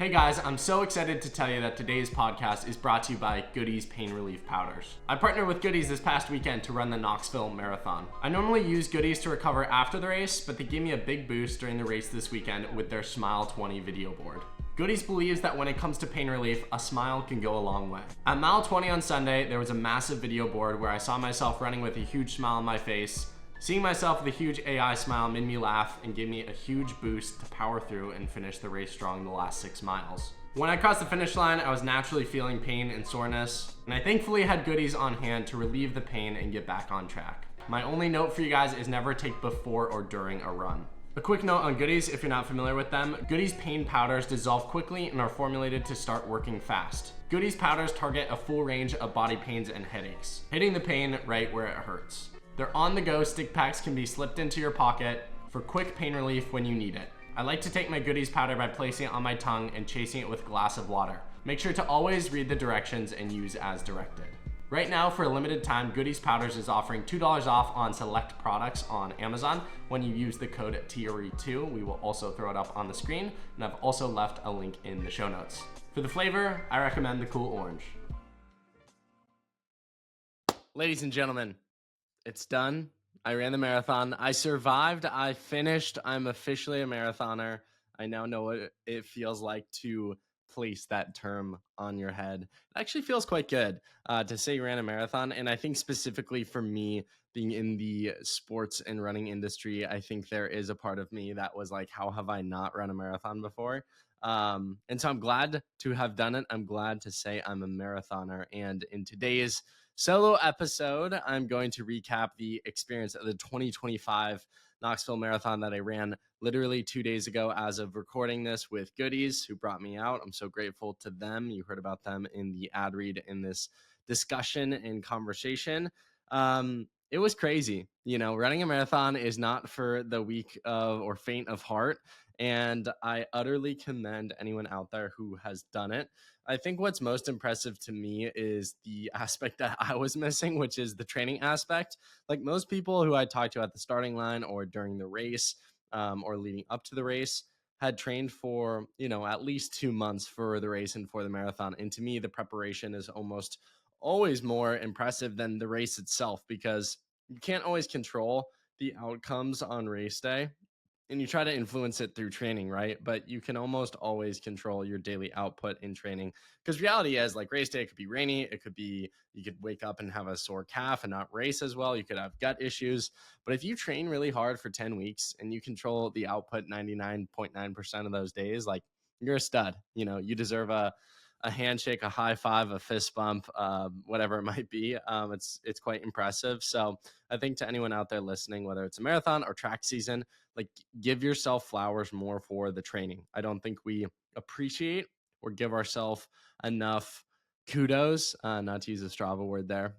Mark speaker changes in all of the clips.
Speaker 1: Hey guys, I'm so excited to tell you that today's podcast is brought to you by Goody's Pain Relief Powders. I partnered with Goody's this past weekend to run the Knoxville Marathon. I normally use Goody's to recover after the race, but they gave me a big boost during the race this weekend with their Smile 20 video board. Goody's believes that when it comes to pain relief, a smile can go a long way. At mile 20 on Sunday, there was a massive video board where I saw myself running with a huge smile on my face. Seeing myself with a huge AI smile made me laugh and gave me a huge boost to power through and finish the race strong the last 6 miles. When I crossed the finish line, I was naturally feeling pain and soreness, and I thankfully had Goody's on hand to relieve the pain and get back on track. My only note for you guys is never take before or during a run. A quick note on Goody's, if you're not familiar with them, Goody's pain powders dissolve quickly and are formulated to start working fast. Goody's powders target a full range of body pains and headaches, hitting the pain right where it hurts. Their on-the-go stick packs can be slipped into your pocket for quick pain relief when you need it. I like to take my Goody's powder by placing it on my tongue and chasing it with a glass of water. Make sure to always read the directions and use as directed. Right now, for a limited time, Goody's Powders is offering $2 off on select products on Amazon when you use the code TRE2. We will also throw it up on the screen, and I've also left a link in the show notes. For the flavor, I recommend the Cool Orange. Ladies and gentlemen, it's done. I ran the marathon. I survived. I finished. I'm officially a marathoner. I now know what it feels like to place that term on your head. It actually feels quite good to say you ran a marathon. And I think specifically for me, being in the sports and running industry, I think there is a part of me that was like, how have I not run a marathon before? And so I'm glad to have done it. I'm glad to say I'm a marathoner. And in today's solo episode, I'm going to recap the experience of the 2025 Knoxville Marathon that I ran literally 2 days ago as of recording this with Goody's, who brought me out. I'm so grateful to them. You heard about them in the ad read in this discussion and conversation. It was crazy. You know, running a marathon is not for the weak of or faint of heart. And I utterly commend anyone out there who has done it. I think what's most impressive to me is the aspect that I was missing, which is the training aspect. Like most people who I talked to at the starting line or during the race or leading up to the race had trained for, at least 2 months for the race and for the marathon. And to me, the preparation is almost always more impressive than the race itself, because you can't always control the outcomes on race day. And you try to influence it through training, right? But you can almost always control your daily output in training, because reality is, like, race day, it could be rainy. It could be, you could wake up and have a sore calf and not race as well. You could have gut issues. But if you train really hard for 10 weeks and you control the output 99.9% of those days, like, you're a stud. You deserve a handshake, a high five, a fist bump, whatever it might be. It's quite impressive. So I think to anyone out there listening, whether it's a marathon or track season, like, give yourself flowers more for the training. I don't think we appreciate or give ourselves enough kudos, not to use a Strava word there,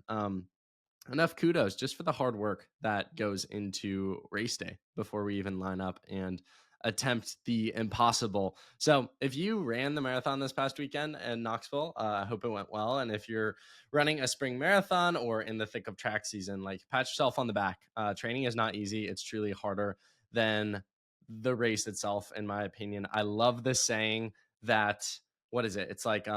Speaker 1: enough kudos just for the hard work that goes into race day before we even line up and attempt the impossible. So if you ran the marathon this past weekend in Knoxville, I hope it went well. And if you're running a spring marathon or in the thick of track season, like, pat yourself on the back. Training is not easy. It's truly harder than the race itself, in my opinion. I love this saying that, what is it? It's like,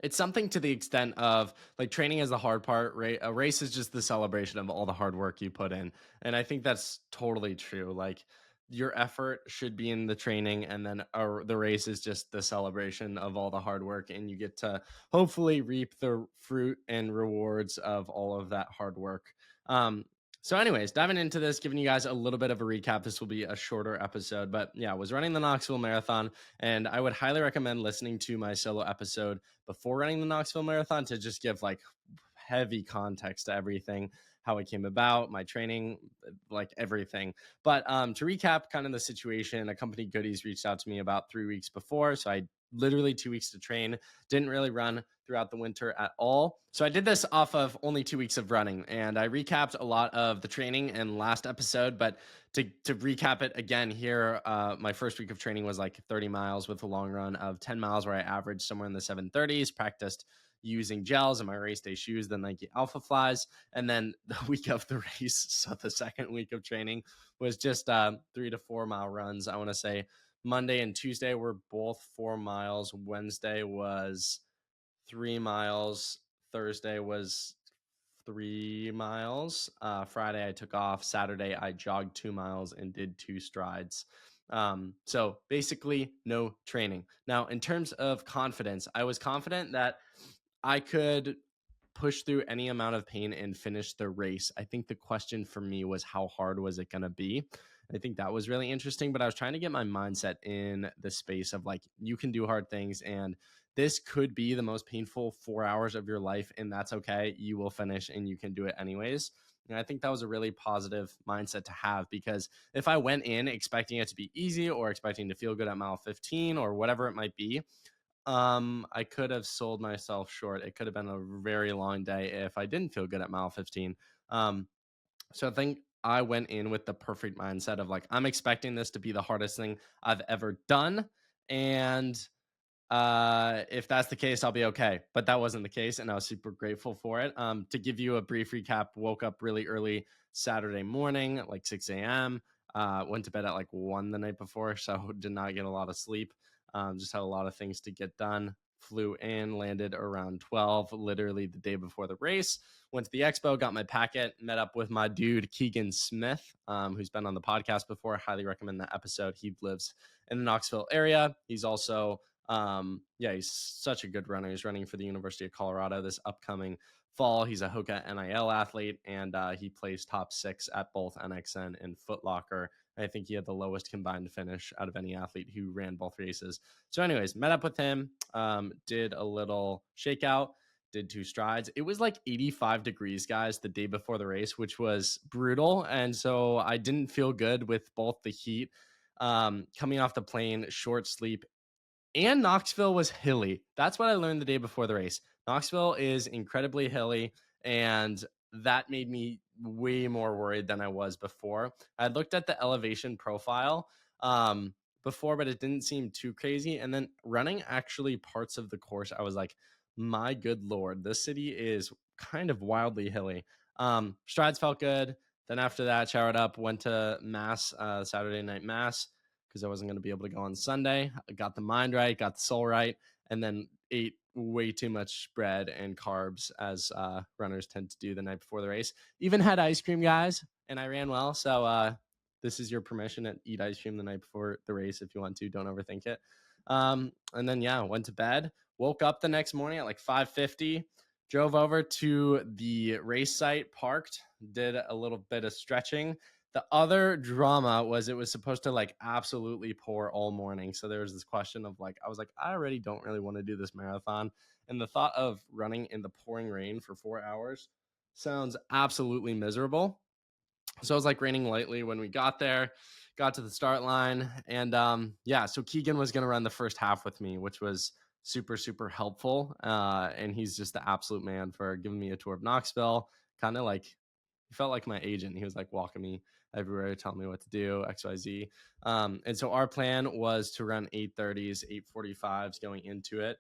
Speaker 1: it's something to the extent of, like, training is the hard part, right? A race is just the celebration of all the hard work you put in. And I think that's totally true. Like, your effort should be in the training, and then the race is just the celebration of all the hard work, and you get to hopefully reap the fruit and rewards of all of that hard work. So anyways, diving into this, giving you guys a little bit of a recap. This will be a shorter episode, but yeah, I was running the Knoxville Marathon, and I would highly recommend listening to my solo episode before running the Knoxville Marathon to just give, like, heavy context to everything, how it came about, my training, like, everything. But to recap kind of the situation, a company, Goody's, reached out to me about 3 weeks before. So I literally 2 weeks to train, didn't really run throughout the winter at all. So I did this off of only 2 weeks of running, and I recapped a lot of the training in last episode. But to recap it again here, my first week of training was like 30 miles with a long run of 10 miles where I averaged somewhere in the 730s, practiced using gels in my race day shoes, the Nike Alpha Flies. And then the week of the race, so the second week of training, was just 3 to 4 mile runs. I want to say Monday and Tuesday were both 4 miles. Wednesday was 3 miles. Thursday was 3 miles. Friday I took off. Saturday I jogged 2 miles and did 2 strides. So basically no training. Now, in terms of confidence, I was confident that I could push through any amount of pain and finish the race. I think the question for me was how hard was it going to be? I think that was really interesting, but I was trying to get my mindset in the space of like, you can do hard things and this could be the most painful 4 hours of your life, and that's okay. You will finish and you can do it anyways. And I think that was a really positive mindset to have, because if I went in expecting it to be easy or expecting to feel good at mile 15 or whatever it might be, I could have sold myself short. It could have been a very long day if I didn't feel good at mile 15. So I think I went in with the perfect mindset of like, I'm expecting this to be the hardest thing I've ever done. And if that's the case, I'll be okay. But that wasn't the case, and I was super grateful for it. To give you a brief recap, woke up really early Saturday morning at like 6 a.m. Went to bed at like 1 the night before, so did not get a lot of sleep. Just had a lot of things to get done. Flew in, landed around 12, literally the day before the race. Went to the expo, got my packet, met up with my dude Keegan Smith, who's been on the podcast before. Highly recommend that episode. He lives in the Knoxville area. He's also he's such a good runner. He's running for the University of Colorado this upcoming fall. He's a Hoka NIL athlete, and he plays top 6 at both NXN and Foot Locker. I think he had the lowest combined finish out of any athlete who ran both races. So anyways, met up with him, did a little shakeout, did 2 strides. It was like 85 degrees, guys, the day before the race, which was brutal. And so I didn't feel good with both the heat, coming off the plane, short sleep, and Knoxville was hilly. That's what I learned the day before the race. Knoxville is incredibly hilly, and that made me way more worried than I was before. I looked at the elevation profile before, but it didn't seem too crazy. And then running actually parts of the course, I was like, my good Lord, this city is kind of wildly hilly. Strides felt good. Then after that, showered up, went to Mass, Saturday night Mass, because I wasn't going to be able to go on Sunday. I got the mind right, got the soul right, and then ate way too much bread and carbs, as runners tend to do the night before the race. Even had ice cream, guys, and I ran well. So this is your permission to eat ice cream the night before the race if you want to. Don't overthink it. And then, went to bed. Woke up the next morning at like 5:50. Drove over to the race site, parked, did a little bit of stretching. The other drama was it was supposed to like absolutely pour all morning. So there was this question of like, I was like, I already don't really want to do this marathon. And the thought of running in the pouring rain for 4 hours sounds absolutely miserable. So it was like raining lightly when we got there, got to the start line. And so Keegan was going to run the first half with me, which was super, super helpful. And he's just the absolute man for giving me a tour of Knoxville. Kind of like, he felt like my agent. He was like walking me everywhere, telling me what to do, XYZ. And so our plan was to run 8:30s, 8:45s going into it,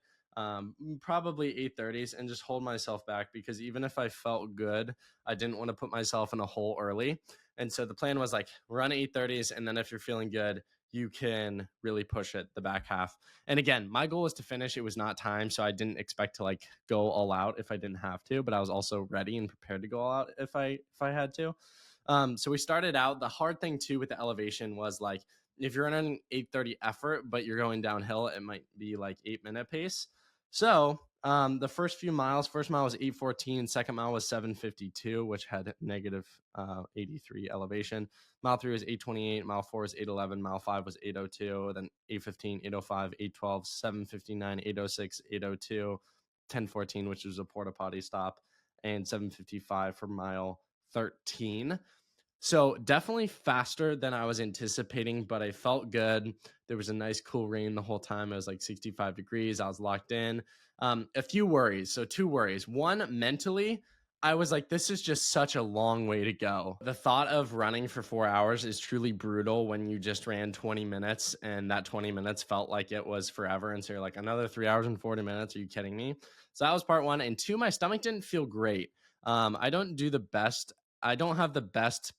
Speaker 1: probably 8:30s, and just hold myself back, because even if I felt good, I didn't want to put myself in a hole early. And so the plan was like run 8:30s, and then if you're feeling good, you can really push it the back half. And again, my goal was to finish. It was not time, so I didn't expect to like go all out if I didn't have to, but I was also ready and prepared to go all out if I had to. So we started out. The hard thing too with the elevation was like, if you're in an 8:30 effort but you're going downhill, it might be like 8-minute pace. So the first mile was 8:14, second mile was 7:52, which had negative 83 elevation. Mile 3 was 8:28, mile 4 was 8:11, mile 5 was 8:02, then 8:15, 8:05, 8:12, 7:59, 8:06, 8:02, 10:14, which was a porta potty stop, and 7:55 for mile 13. So definitely faster than I was anticipating, but I felt good. There was a nice cool rain the whole time. It was like 65 degrees. I was locked in. A few worries. So 2 worries. One, mentally, I was like, this is just such a long way to go. The thought of running for 4 hours is truly brutal when you just ran 20 minutes and that 20 minutes felt like it was forever. And so you're like, another 3 hours and 40 minutes. Are you kidding me? So that was part one. And 2, my stomach didn't feel great. I don't have the best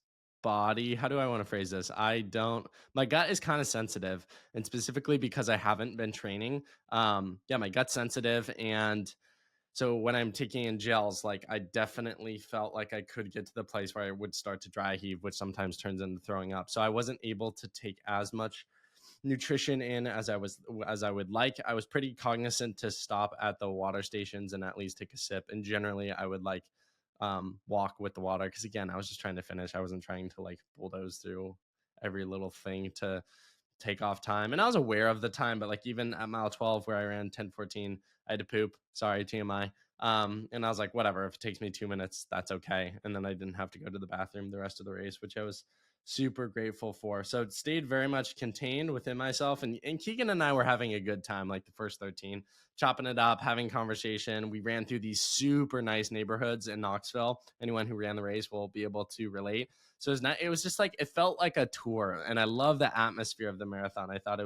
Speaker 1: body, how do I want to phrase this? My gut is kind of sensitive, and specifically because I haven't been training. Yeah, my gut's sensitive. And so when I'm taking in gels, like I definitely felt like I could get to the place where I would start to dry heave, which sometimes turns into throwing up. So I wasn't able to take as much nutrition in as I would like. I was pretty cognizant to stop at the water stations and at least take a sip. And generally, I would like walk with the water because again, I was just trying to finish. I wasn't trying to like bulldoze through every little thing to take off time. And I was aware of the time, but like even at mile 12 where I ran 10:14, I had to poop. Sorry, TMI. And I was like, whatever, if it takes me 2 minutes, that's okay. And then I didn't have to go to the bathroom the rest of the race, which I was super grateful for. So it stayed very much contained within myself. And Keegan and I were having a good time, like the first 13, chopping it up, having conversation. We ran through these super nice neighborhoods in Knoxville. Anyone who ran the race will be able to relate. So it was just like, it felt like a tour. And I love the atmosphere of the marathon. I thought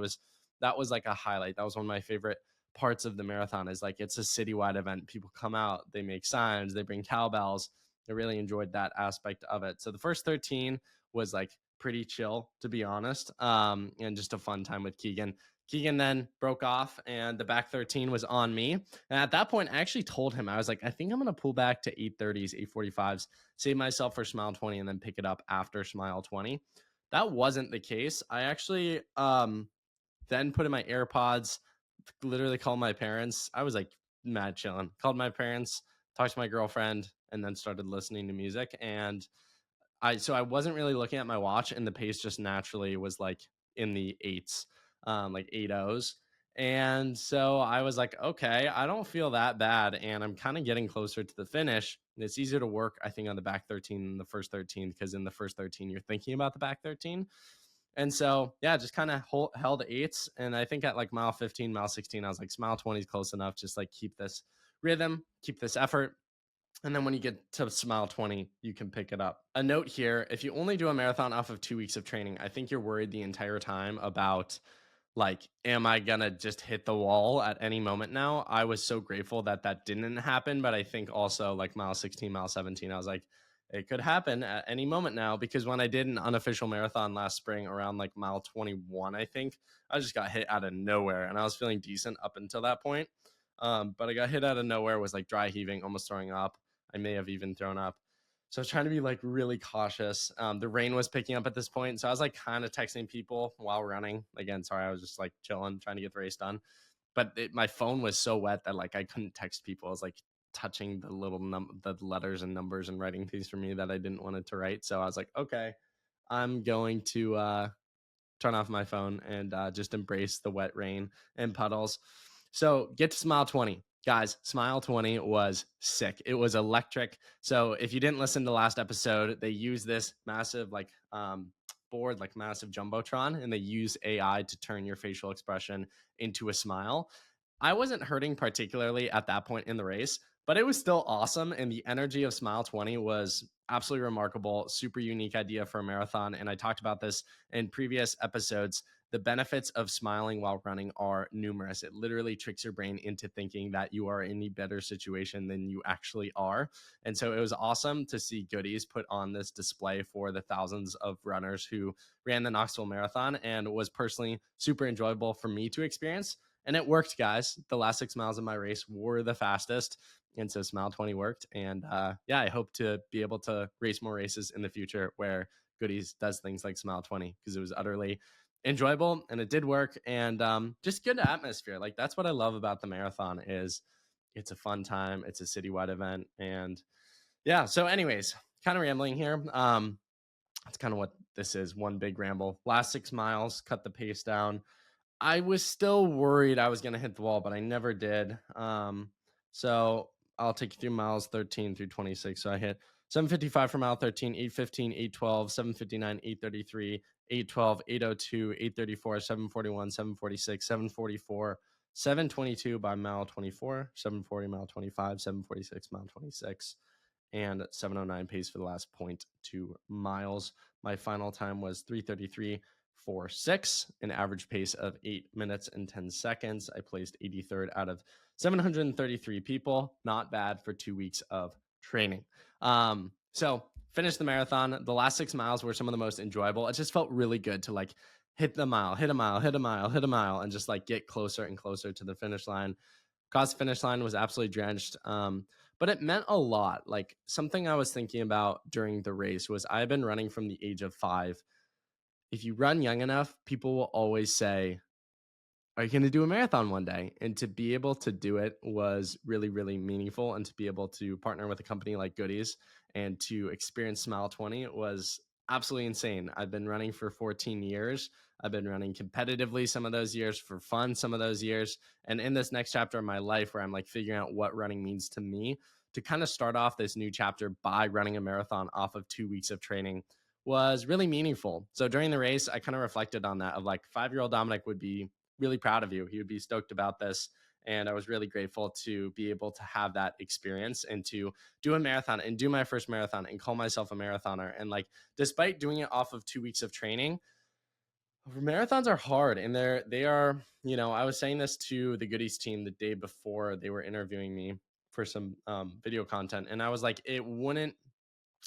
Speaker 1: that was like a highlight. That was one of my favorite parts of the marathon is like, it's a citywide event. People come out, they make signs, they bring cowbells. I really enjoyed that aspect of it. So the first 13 was like pretty chill, to be honest, and just a fun time with Keegan. Keegan then broke off, and the back 13 was on me. And at that point, I actually told him, I was like, I think I'm going to pull back to 8:30s, 8:45s, save myself for Smile 20, and then pick it up after Smile 20. That wasn't the case. I actually then put in my AirPods, literally called my parents. I was like mad chilling. Called my parents, talked to my girlfriend, and then started listening to music. And I wasn't really looking at my watch, and the pace just naturally was like in the eights, like 8:0s. And so I was like, okay, I don't feel that bad, and I'm kind of getting closer to the finish. And it's easier to work, I think, on the back 13 than the first 13 because in the first 13 you're thinking about the back 13. And so yeah, just kind of held eights. And I think at like mile 15, mile 16, I was like, mile 20 is close enough. Just like keep this rhythm, keep this effort. And then when you get to Smile 20, you can pick it up. A note here, if you only do a marathon off of 2 weeks of training, I think you're worried the entire time about like, am I going to just hit the wall at any moment now? I was so grateful that that didn't happen. But I think also like mile 16, mile 17, I was like, it could happen at any moment now because when I did an unofficial marathon last spring around like mile 21, I think I just got hit out of nowhere and I was feeling decent up until that point. But I got hit out of nowhere, was like dry heaving, almost throwing up. I may have even thrown up. So I was trying to be like really cautious. The rain was picking up at this point. So I was like kind of texting people while running. Again, sorry, I was just like chilling, trying to get the race done. But my phone was so wet that like I couldn't text people. I was like touching the little the letters and numbers and writing things for me that I didn't want it to write. So I was like, okay, I'm going to turn off my phone and just embrace the wet rain and puddles. So get to Smile 20. Guys, Smile 20 was sick. It was electric. So if you didn't listen to last episode, they use this massive like board, like massive Jumbotron, and they use AI to turn your facial expression into a smile. I wasn't hurting particularly at that point in the race, but it was still awesome. And the energy of Smile 20 was absolutely remarkable, super unique idea for a marathon. And I talked about this in previous episodes. The benefits of smiling while running are numerous. It literally tricks your brain into thinking that you are in a better situation than you actually are. And so it was awesome to see goodies put on this display for the thousands of runners who ran the Knoxville Marathon, and was personally super enjoyable for me to experience. And it worked, guys. The last 6 miles of my race were the fastest. And so Smile 20 worked. And yeah, I hope to be able to race more races in the future where Goodies does things like Smile 20, because it was utterly enjoyable and it did work. And just good atmosphere. Like that's what I love about the marathon is it's a fun time. It's a citywide event. And yeah, so anyways, kind of rambling here. That's kind of what this is. One big ramble. Last 6 miles, cut the pace down. I was still worried I was going to hit the wall, but I never did. So I'll take you through miles 13 through 26. So I hit 7:55 for mile 13, 8:15, 8:12, 7:59, 8:33, 8:12, 8:02, 8:34, 7:41, 7:46, 7:44, 7:22 by mile 24, 7:40 mile 25, 7:46 mile 26, and 7:09 pace for the last 0.2 miles. My final time was 3:33.46, an average pace of 8 minutes and 10 seconds. I placed 83rd out of 733 people. Not bad for 2 weeks of training. So finished the marathon. The last 6 miles were some of the most enjoyable. It just felt really good to like hit the mile, hit a mile, hit a mile, hit a mile, and just like get closer and closer to the finish line. Across the finish line was absolutely drenched. But it meant a lot. Like something I was thinking about during the race was I've been running from the age of 5. If you run young enough, people will always say, are you going to do a marathon one day? And to be able to do it was really, really meaningful. And to be able to partner with a company like Goodies and to experience Smile 20 was absolutely insane. I've been running for 14 years. I've been running competitively some of those years, for fun some of those years. And in this next chapter of my life where I'm like figuring out what running means to me, to kind of start off this new chapter by running a marathon off of 2 weeks of training was really meaningful. So during the race, I kind of reflected on that of like 5-year-old Dominic would be really proud of you. He would be stoked about this. And I was really grateful to be able to have that experience and to do a marathon and do my first marathon and call myself a marathoner. And like, despite doing it off of 2 weeks of training, marathons are hard. And they are, I was saying this to the Goodies team the day before they were interviewing me for some video content. And I was like, it wouldn't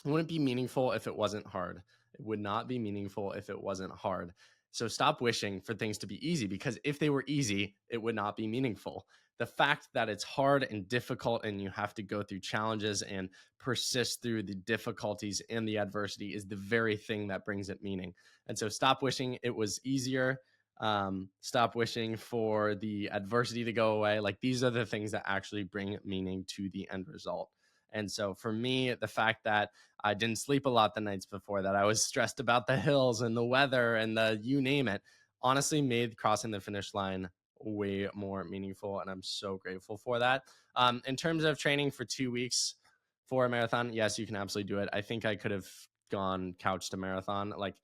Speaker 1: be meaningful if it wasn't hard. It would not be meaningful if it wasn't hard. So stop wishing for things to be easy, because if they were easy, it would not be meaningful. The fact that it's hard and difficult and you have to go through challenges and persist through the difficulties and the adversity is the very thing that brings it meaning. And so stop wishing it was easier. Stop wishing for the adversity to go away. Like, these are the things that actually bring meaning to the end result. And so for me, the fact that I didn't sleep a lot the nights before, that I was stressed about the hills and the weather and the you name it, honestly made crossing the finish line way more meaningful. And I'm so grateful for that. In terms of training for 2 weeks for a marathon, yes, you can absolutely do it. I think I could have gone couch to marathon. Like,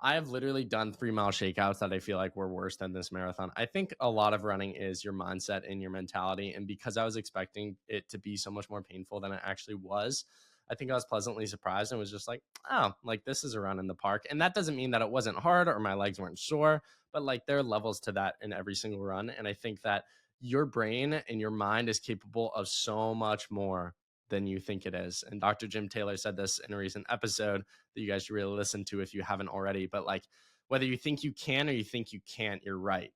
Speaker 1: I have literally done 3 mile shakeouts that I feel like were worse than this marathon. I think a lot of running is your mindset and your mentality. And because I was expecting it to be so much more painful than it actually was, I think I was pleasantly surprised and was just like, oh, like, this is a run in the park. And that doesn't mean that it wasn't hard or my legs weren't sore, but like, there are levels to that in every single run. And I think that your brain and your mind is capable of so much more than you think it is. And Dr. Jim Taylor said this in a recent episode that you guys should really listen to if you haven't already. But like, whether you think you can or you think you can't, you're right.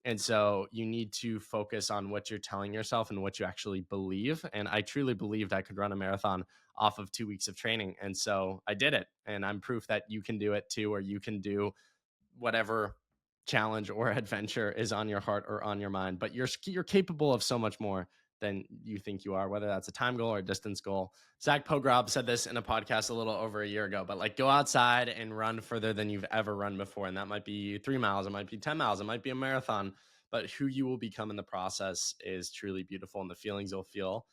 Speaker 1: And so you need to focus on what you're telling yourself and what you actually believe. And I truly believed I could run a marathon off of 2 weeks of training. And so I did it. And I'm proof that you can do it too, or you can do whatever challenge or adventure is on your heart or on your mind. But you're capable of so much more than you think you are, whether that's a time goal or a distance goal. Zach Pogrob said this in a podcast a little over a year ago, but like, go outside and run further than you've ever run before. And that might be 3 miles, it might be 10 miles, it might be a marathon, but who you will become in the process is truly beautiful. And the feelings you'll feel,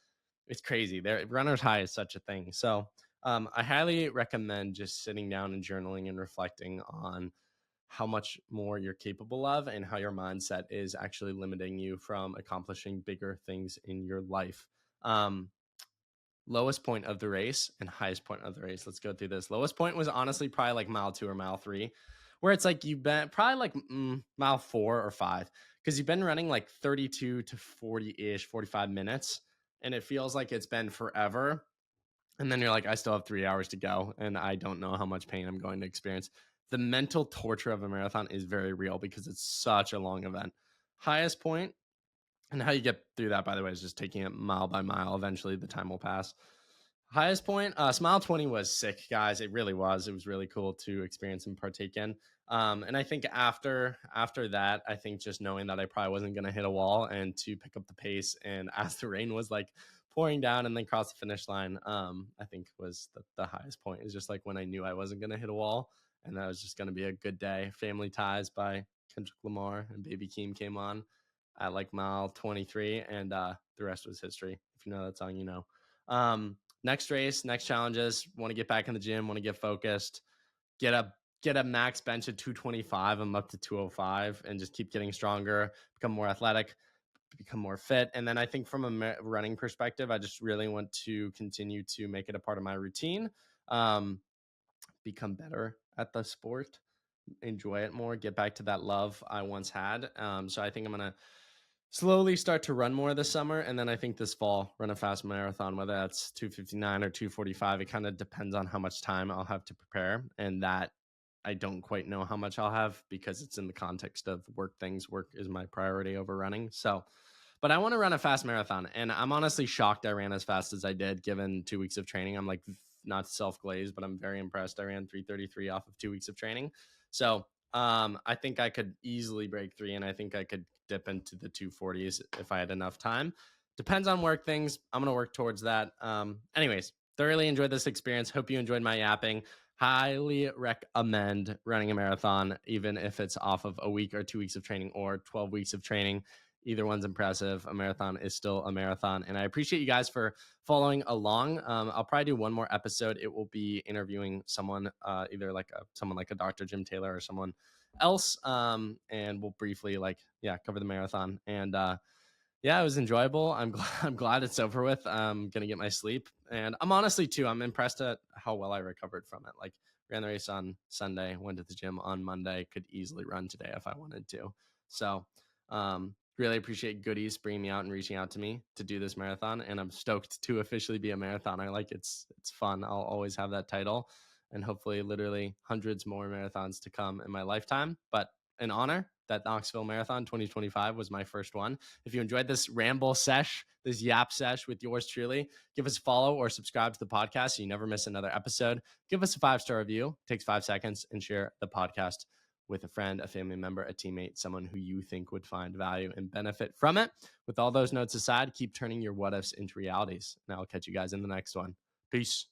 Speaker 1: it's crazy. Runner's high is such a thing. So I highly recommend just sitting down and journaling and reflecting on how much more you're capable of and how your mindset is actually limiting you from accomplishing bigger things in your life. Um, Lowest point of the race and highest point of the race. Let's go through this. Lowest point was honestly probably like mile 2 or mile 3, where it's like you've been probably like mile 4 or 5, because you've been running like 32 to 40 ish, 45 minutes. And it feels like it's been forever. And then you're like, I still have 3 hours to go, and I don't know how much pain I'm going to experience. The mental torture of a marathon is very real because it's such a long event. Highest point, and how you get through that, by the way, is just taking it mile by mile. Eventually, the time will pass. Highest point, Smile 20 was sick, guys. It really was. It was really cool to experience and partake in. And I think after that, I think just knowing that I probably wasn't going to hit a wall and to pick up the pace, and as the rain was like pouring down and then cross the finish line, I think was the highest point. Is just like when I knew I wasn't going to hit a wall and that was just going to be a good day. Family Ties by Kendrick Lamar and Baby Keem came on at like mile 23, and the rest was history. If you know that song, you know. Next race, next challenges. Want to get back in the gym. Want to get focused. Get a max bench at 225. I'm up to 205, and just keep getting stronger. Become more athletic. Become more fit. And then I think from a running perspective, I just really want to continue to make it a part of my routine. Become better at the sport. Enjoy it more. Get back to that love I once had. So I think I'm gonna slowly start to run more this summer, and then I think this fall run a fast marathon, whether that's 2:59 or 2:45. It kind of depends on how much time I'll have to prepare, and that I don't quite know how much I'll have because it's in the context of work things. Work is my priority over running. So, but I want to run a fast marathon, and I'm honestly shocked I ran as fast as I did given 2 weeks of training. I'm like not self glazed, but I'm very impressed. I ran 3:33 off of 2 weeks of training. So I think I could easily break three, and I think I could dip into the 240s if I had enough time. Depends on work things. I'm going to work towards that. Anyways, thoroughly enjoyed this experience. Hope you enjoyed my yapping. Highly recommend running a marathon, even if it's off of a week or 2 weeks of training or 12 weeks of training. Either one's impressive. A marathon is still a marathon. And I appreciate you guys for following along. I'll probably do one more episode. It will be interviewing someone, either like someone like a Dr. Jim Taylor or someone else. And we'll briefly cover the marathon. And yeah, it was enjoyable. I'm glad it's over with. I'm gonna get my sleep, and I'm honestly too. I'm impressed at how well I recovered from it. Like, ran the race on Sunday, went to the gym on Monday, could easily run today if I wanted to. So, really appreciate Goodies bringing me out and reaching out to me to do this marathon, and I'm stoked to officially be a marathoner. Like, it's fun. I'll always have that title, and hopefully, literally hundreds more marathons to come in my lifetime. But an honor that Knoxville Marathon 2025 was my first one. If you enjoyed this ramble sesh, this yap sesh with yours truly, give us a follow or subscribe to the podcast so you never miss another episode. Give us a 5-star review. It takes 5 seconds, and share the podcast with a friend, a family member, a teammate, someone who you think would find value and benefit from it. With all those notes aside, keep turning your what ifs into realities. And I'll catch you guys in the next one. Peace.